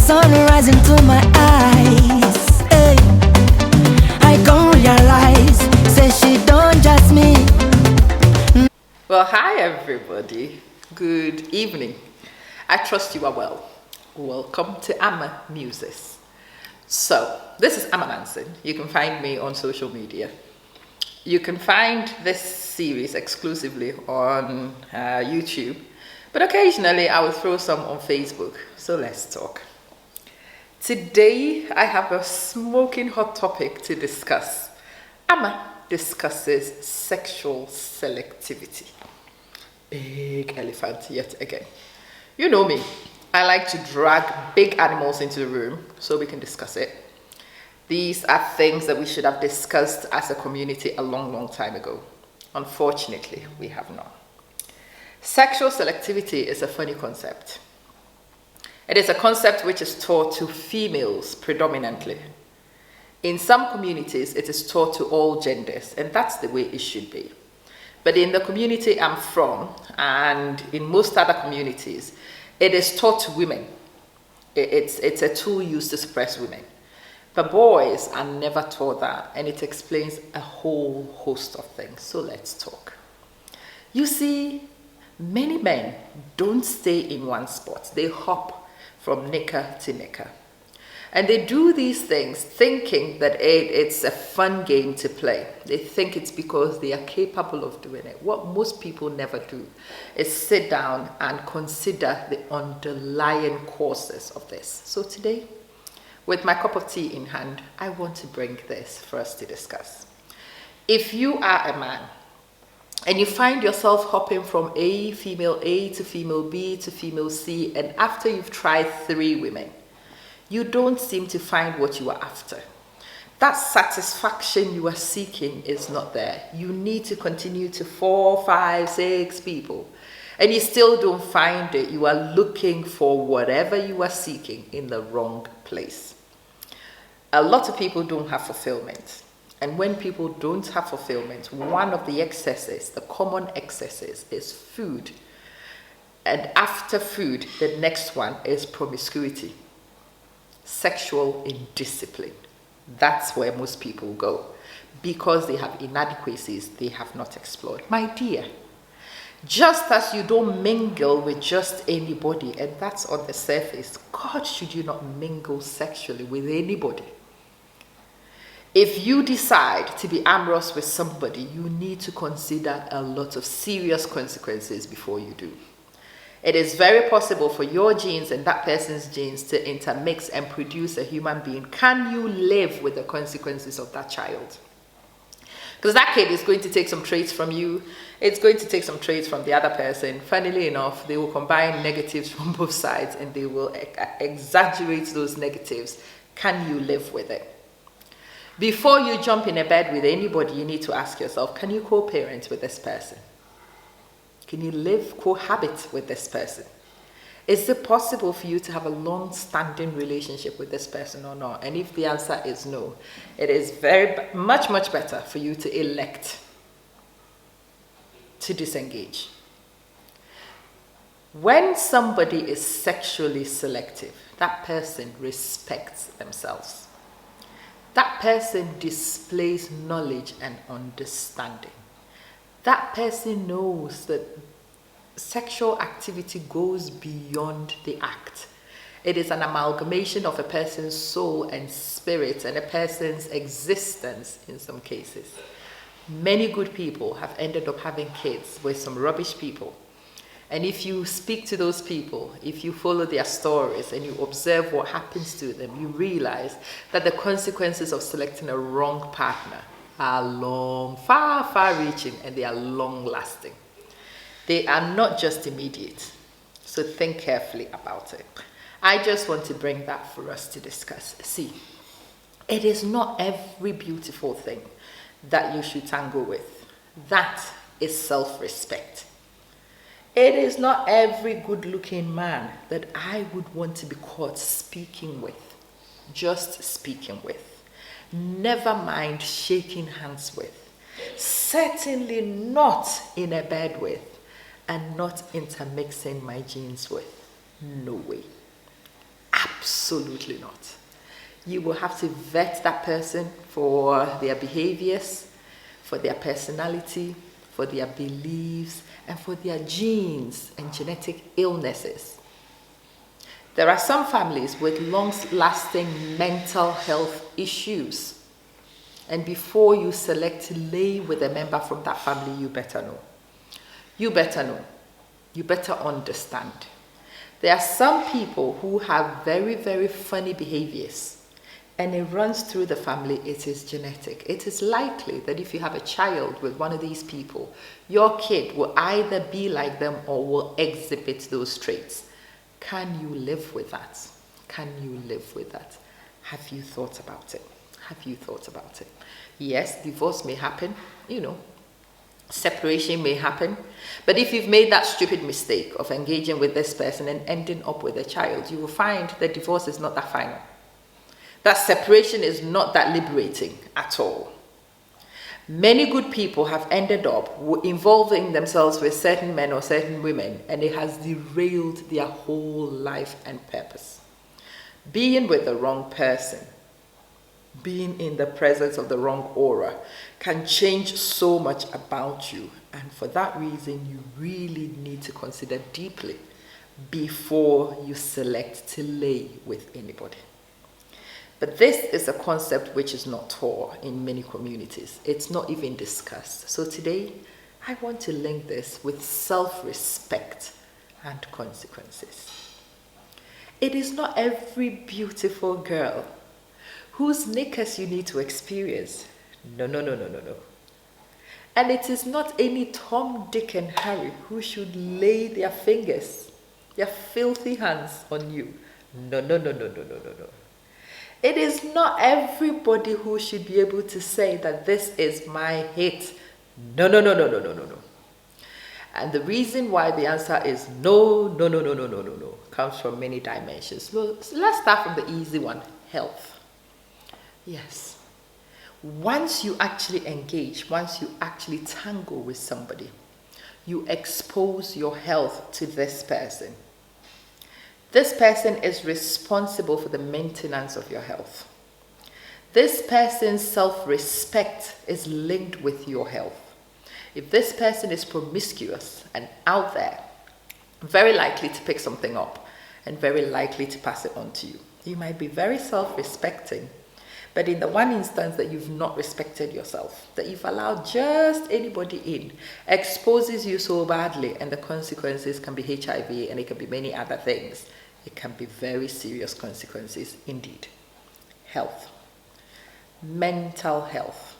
sunrise into my eyes. Hey, I can't realize, say she don't just me. Well, hi everybody. Good evening. I trust you are well. Welcome to Amma Muses. So, this is Amma Manson. You can find me on social media. You can find this series exclusively on YouTube, but occasionally I will throw some on Facebook. So let's talk. Today I have a smoking hot topic to discuss. Amma discusses sexual selectivity. Big elephant yet again. You know me. I like to drag big animals into the room so we can discuss it. These are things that we should have discussed as a community a long time ago. Unfortunately, we have not. Sexual selectivity is a funny concept. It is a concept which is taught to females predominantly. In some communities, it is taught to all genders, and that's the way it should be. But in the community I'm from, and in most other communities, it is taught to women. It's a tool used to suppress women. But boys are never taught that, and it explains a whole host of things. So let's talk. You see, many men don't stay in one spot. They hop from knicker to knicker. And they do these things thinking that it's a fun game to play. They think it's because they are capable of doing it. What most people never do is sit down and consider the underlying causes of this. So today, with my cup of tea in hand, I want to bring this for us to discuss. If you are a man and you find yourself hopping from female A to female B to female C, and after you've tried 3 women, you don't seem to find what you are after. That satisfaction you are seeking is not there. You need to continue to 4, 5, 6 people, and you still don't find it. You are looking for whatever you are seeking in the wrong place. A lot of people don't have fulfillment. And when people don't have fulfillment, one of the excesses, the common excesses, is food. And after food, the next one is promiscuity. Sexual indiscipline. That's where most people go. Because they have inadequacies they have not explored. My dear, just as you don't mingle with just anybody, and that's on the surface, God, should you not mingle sexually with anybody? If you decide to be amorous with somebody, you need to consider a lot of serious consequences before you do. It is very possible for your genes and that person's genes to intermix and produce a human being. Can you live with the consequences of that child? Because that kid is going to take some traits from you. It's going to take some traits from the other person. Funnily enough, they will combine negatives from both sides and they will exaggerate those negatives. Can you live with it? Before you jump in a bed with anybody, you need to ask yourself, can you co-parent with this person? Can you cohabit with this person? Is it possible for you to have a long-standing relationship with this person or not? And if the answer is no, it is very much better for you to elect to disengage. When somebody is sexually selective, that person respects themselves. That person displays knowledge and understanding. That person knows that sexual activity goes beyond the act. It is an amalgamation of a person's soul and spirit and a person's existence in some cases. Many good people have ended up having kids with some rubbish people. And if you speak to those people, if you follow their stories and you observe what happens to them, you realize that the consequences of selecting a wrong partner are long, far reaching, and they are long lasting. They are not just immediate. So think carefully about it. I just want to bring that for us to discuss. See, it is not every beautiful thing that you should tango with. That is self-respect. It is not every good-looking man that I would want to be caught speaking with, just speaking with. Never mind shaking hands with. Certainly not in a bed with, and not intermixing my genes with. No way. Absolutely not. You will have to vet that person for their behaviors, for their personality, for their beliefs, and for their genes and genetic illnesses. There are some families with long-lasting mental health issues. And before you select to lay with a member from that family, you better know. You better know. You better understand. There are some people who have very, very funny behaviors, and it runs through the family. It is genetic. It is likely that if you have a child with one of these people, your kid will either be like them or will exhibit those traits. Can you live with that? Can you live with that? Have you thought about it? Have you thought about it? Yes, divorce may happen, separation may happen. But if you've made that stupid mistake of engaging with this person and ending up with a child, you will find that divorce is not that final. That separation is not that liberating at all. Many good people have ended up involving themselves with certain men or certain women, and it has derailed their whole life and purpose. Being with the wrong person, being in the presence of the wrong aura, can change so much about you. And for that reason, you really need to consider deeply before you select to lay with anybody. But this is a concept which is not taught in many communities. It's not even discussed. So today, I want to link this with self-respect and consequences. It is not every beautiful girl whose knickers you need to experience. No. And it is not any Tom, Dick, and Harry who should lay their fingers, their filthy hands on you. No. It is not everybody who should be able to say that this is my hit. No. And the reason why the answer is no, comes from many dimensions. Well, let's start from the easy one, health. Yes. Once you actually engage, once you actually tangle with somebody, you expose your health to this person. This person is responsible for the maintenance of your health. This person's self-respect is linked with your health. If this person is promiscuous and out there, very likely to pick something up and very likely to pass it on to you. You might be very self-respecting, but in the one instance that you've not respected yourself, that you've allowed just anybody in, exposes you so badly, and the consequences can be HIV and it can be many other things. It can be very serious consequences indeed. Health. Mental health.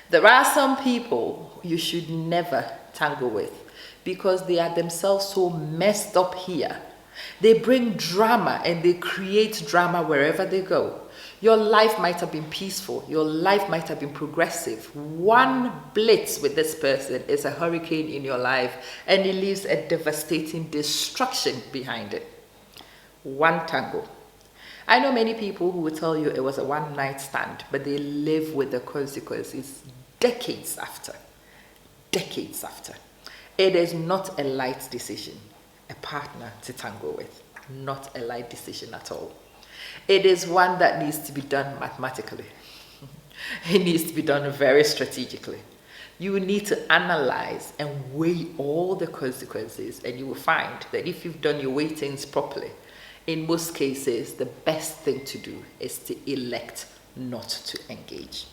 There are some people you should never tangle with because they are themselves so messed up here. They bring drama and they create drama wherever they go. Your life might have been peaceful. Your life might have been progressive. One blitz with this person is a hurricane in your life, and it leaves a devastating destruction behind it. One tango. I know many people who will tell you it was a one-night stand, but they live with the consequences decades after. Decades after. It is not a light decision, a partner to tango with. Not a light decision at all. It is one that needs to be done mathematically. It needs to be done very strategically. You need to analyze and weigh all the consequences, and you will find that if you've done your weightings properly, in most cases, the best thing to do is to elect not to engage.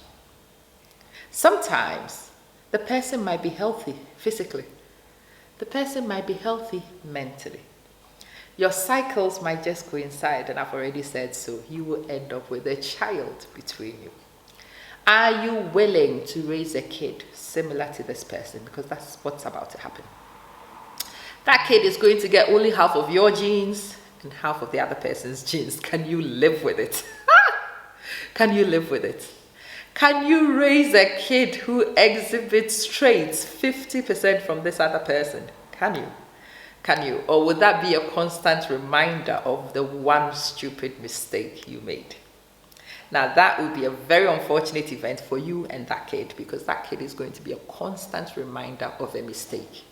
Sometimes, the person might be healthy physically. The person might be healthy mentally. Your cycles might just coincide, and I've already said so. You will end up with a child between you. Are you willing to raise a kid similar to this person? Because that's what's about to happen. That kid is going to get only half of your genes and half of the other person's genes. Can you live with it? Can you live with it? Can you raise a kid who exhibits traits 50% from this other person? Can you? Can you? Or would that be a constant reminder of the one stupid mistake you made? Now, that would be a very unfortunate event for you and that kid, because that kid is going to be a constant reminder of a mistake.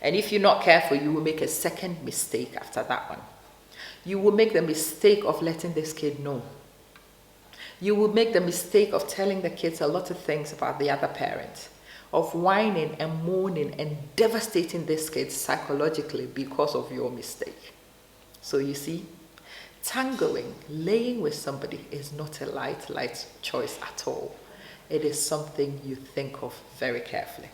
And if you're not careful, you will make a second mistake after that one. You will make the mistake of letting this kid know. You will make the mistake of telling the kids a lot of things about the other parent, of whining and moaning and devastating this kid psychologically because of your mistake. So you see, tangling, laying with somebody is not a light choice at all. It is something you think of very carefully.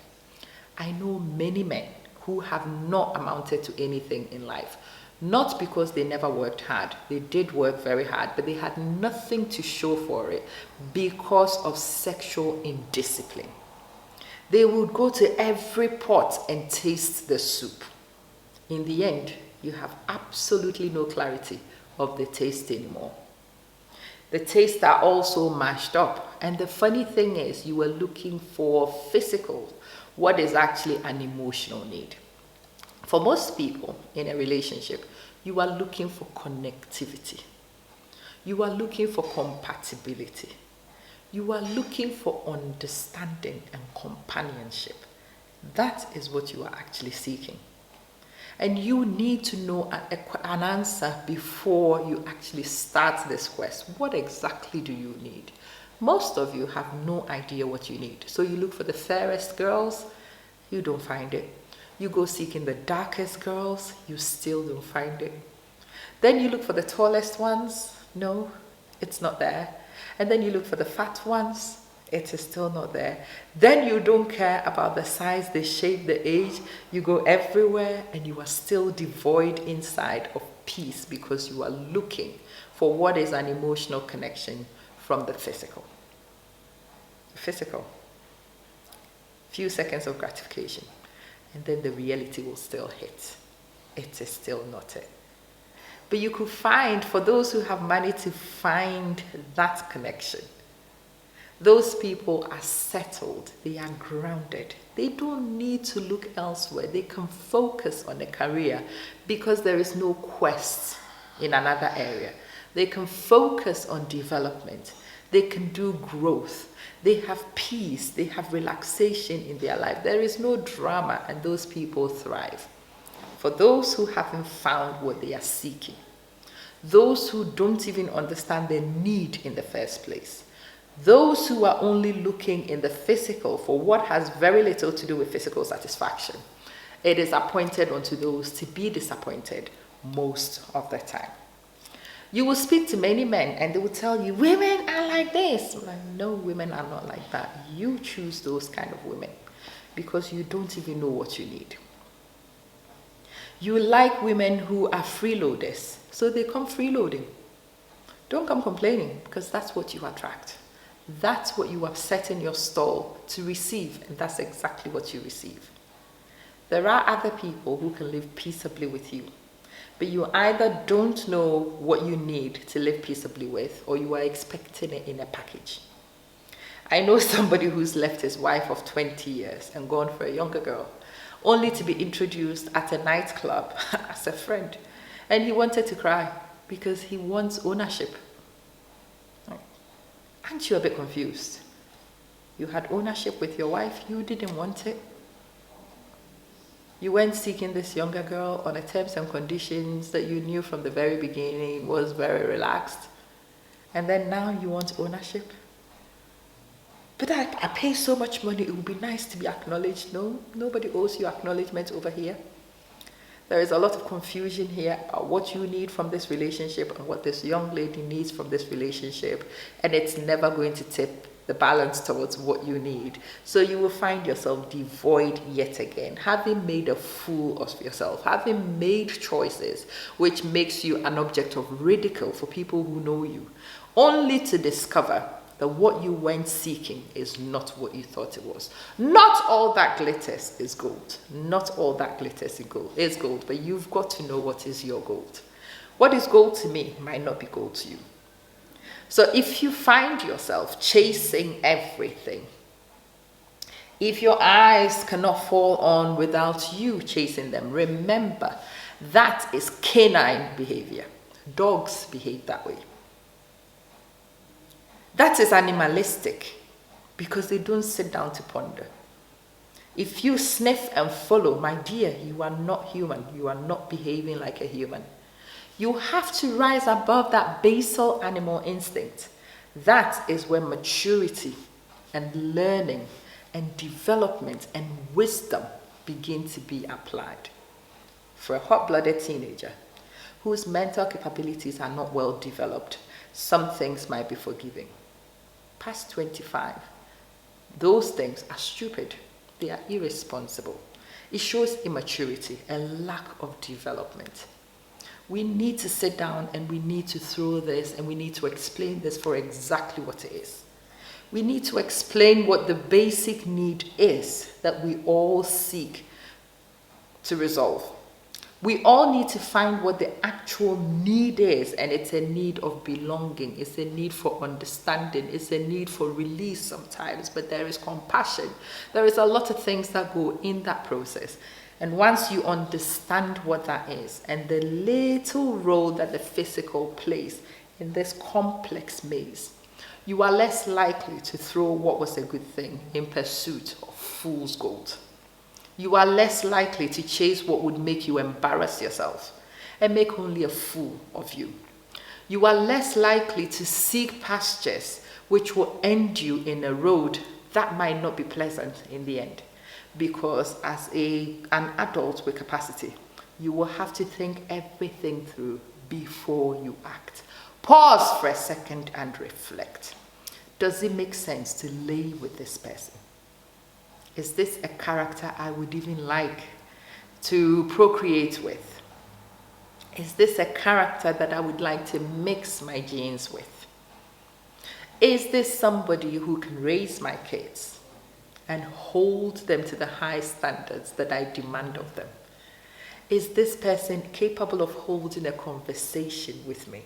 I know many men who have not amounted to anything in life, not because they never worked hard. They did work very hard, but they had nothing to show for it because of sexual indiscipline. They would go to every pot and taste the soup. In the end, you have absolutely no clarity of the taste anymore. The tastes are also mashed up. And the funny thing is, you were looking for physical, what is actually an emotional need. For most people in a relationship, you are looking for connectivity. You are looking for compatibility. You are looking for understanding and companionship. That is what you are actually seeking. And you need to know an answer before you actually start this quest. What exactly do you need? Most of you have no idea what you need. So you look for the fairest girls, you don't find it. You go seeking the darkest girls, you still don't find it. Then you look for the tallest ones, no, it's not there. And then you look for the fat ones, it is still not there. Then you don't care about the size, the shape, the age. You go everywhere and you are still devoid inside of peace because you are looking for what is an emotional connection from the physical. Physical. Few seconds of gratification. And then the reality will still hit. It is still not it. But you could find, for those who have managed to find that connection, those people are settled, they are grounded. They don't need to look elsewhere. They can focus on a career because there is no quest in another area. They can focus on development. They can do growth. They have peace. They have relaxation in their life. There is no drama, and those people thrive. For those who haven't found what they are seeking, those who don't even understand their need in the first place, those who are only looking in the physical for what has very little to do with physical satisfaction, it is appointed unto those to be disappointed most of the time. You will speak to many men and they will tell you, women are like this. I'm like, no, women are not like that. You choose those kind of women because you don't even know what you need. You like women who are freeloaders, so they come freeloading. Don't come complaining because that's what you attract. That's what you have set in your stall to receive, and that's exactly what you receive. There are other people who can live peaceably with you, but you either don't know what you need to live peaceably with, or you are expecting it in a package. I know somebody who's left his wife of 20 years and gone for a younger girl, only to be introduced at a nightclub as a friend. And he wanted to cry because he wants ownership. Aren't you a bit confused? You had ownership with your wife, you didn't want it. You went seeking this younger girl on a terms and conditions that you knew from the very beginning was very relaxed. And then now you want ownership. But I pay so much money, it would be nice to be acknowledged. No, nobody owes you acknowledgement over here. There is a lot of confusion here about what you need from this relationship and what this young lady needs from this relationship. And it's never going to tip the balance towards what you need. So you will find yourself devoid yet again, having made a fool of yourself, having made choices which makes you an object of ridicule for people who know you, only to discover that what you went seeking is not what you thought it was. Not all that glitters is gold. Not all that glitters is gold, but you've got to know what is your gold. What is gold to me might not be gold to you. So if you find yourself chasing everything, if your eyes cannot fall on without you chasing them, remember that is canine behavior. Dogs behave that way. That is animalistic because they don't sit down to ponder. If you sniff and follow, my dear, you are not human. You are not behaving like a human. You have to rise above that basal animal instinct. That is where maturity and learning and development and wisdom begin to be applied. For a hot-blooded teenager whose mental capabilities are not well developed, some things might be forgiving. Past 25, those things are stupid. They are irresponsible. It shows immaturity and lack of development. We need to sit down and we need to throw this and we need to explain this for exactly what it is. We need to explain what the basic need is that we all seek to resolve. We all need to find what the actual need is, and it's a need of belonging, it's a need for understanding, it's a need for release sometimes, but there is compassion. There is a lot of things that go in that process. And once you understand what that is and the little role that the physical plays in this complex maze, you are less likely to throw what was a good thing in pursuit of fool's gold. You are less likely to chase what would make you embarrass yourself and make only a fool of you. You are less likely to seek pastures which will end you in a road that might not be pleasant in the end. Because as an adult with capacity, you will have to think everything through before you act. Pause for a second and reflect. Does it make sense to lay with this person? Is this a character I would even like to procreate with? Is this a character that I would like to mix my genes with? Is this somebody who can raise my kids and hold them to the high standards that I demand of them? Is this person capable of holding a conversation with me?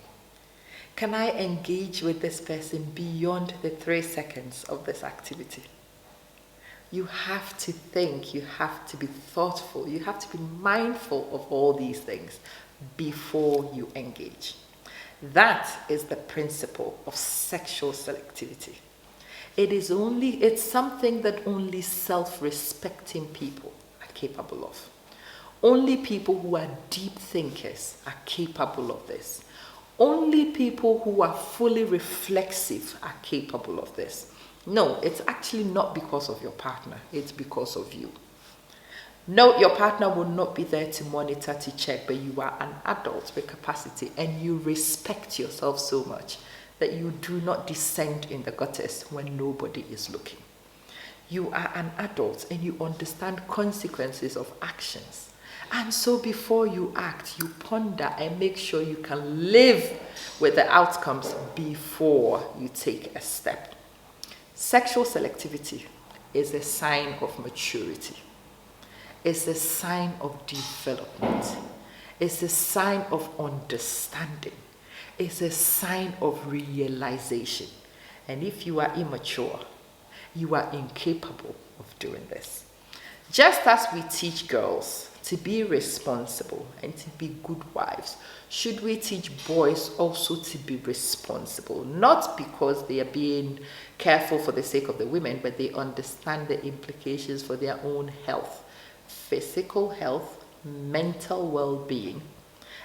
Can I engage with this person beyond the 3 seconds of this activity? You have to think, you have to be thoughtful, you have to be mindful of all these things before you engage. That is the principle of sexual selectivity. It's something that only self-respecting people are capable of. Only people who are deep thinkers are capable of this. Only people who are fully reflexive are capable of this. No, it's actually not because of your partner, it's because of you. No, your partner will not be there to monitor, to check, but you are an adult with capacity and you respect yourself so much that you do not descend in the gutters when nobody is looking. You are an adult and you understand consequences of actions. And so before you act, you ponder and make sure you can live with the outcomes before you take a step. Sexual selectivity is a sign of maturity. It's a sign of development. It's a sign of understanding. It's a sign of realization. And if you are immature, you are incapable of doing this. Just as we teach girls to be responsible and to be good wives, should we teach boys also to be responsible? Not because they are being careful for the sake of the women, but they understand the implications for their own health, physical health, mental well-being,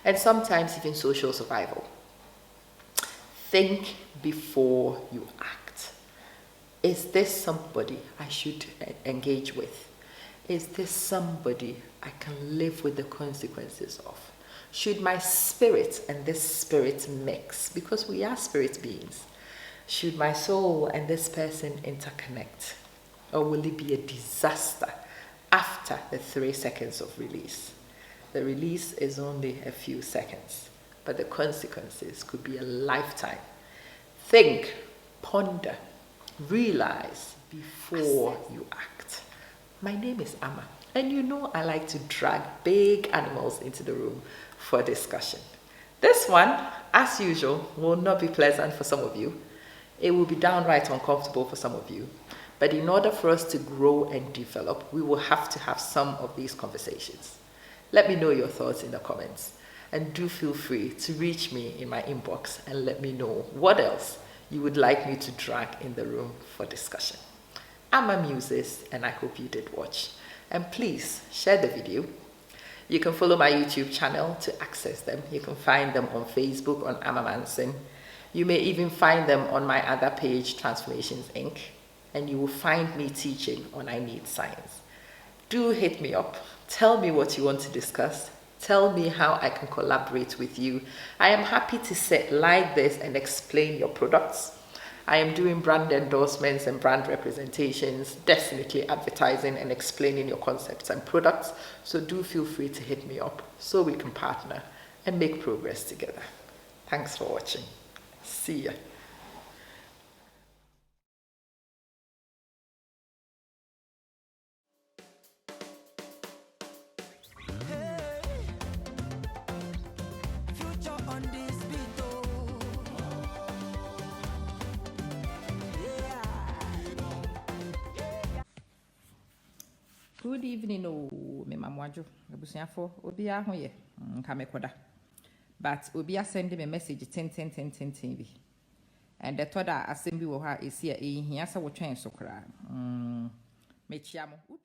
and sometimes even social survival. Think before you act. Is this somebody I should engage with? Is this somebody I can live with the consequences of? Should my spirit and this spirit mix? Because we are spirit beings. Should my soul and this person interconnect? Or will it be a disaster after the 3 seconds of release? The release is only a few seconds, but the consequences could be a lifetime. Think, ponder, realize before you act. My name is Amma, and you know I like to drag big animals into the room for discussion. This one, as usual, will not be pleasant for some of you. It will be downright uncomfortable for some of you. But in order for us to grow and develop, we will have to have some of these conversations. Let me know your thoughts in the comments. And do feel free to reach me in my inbox and let me know what else you would like me to drag in the room for discussion. I'm Muses, and I hope you did watch. And please share the video. You can follow my YouTube channel to access them. You can find them on Facebook on Amma Manson. You may even find them on my other page, Transformations Inc. And you will find me teaching on I Need Science. Do hit me up. Tell me what you want to discuss. Tell me how I can collaborate with you. I am happy to sit like this and explain your products. I am doing brand endorsements and brand representations, definitely advertising and explaining your concepts and products. So do feel free to hit me up so we can partner and make progress together. Thanks for watching. See ya. Good evening, me mamwajo. Abusiafo, obi a ho ye. Nka mekoda. But obi a send me message 10 bi. And the thought that asem bi wo ha esi a ehia sa wo twen so kra. Me chiamo.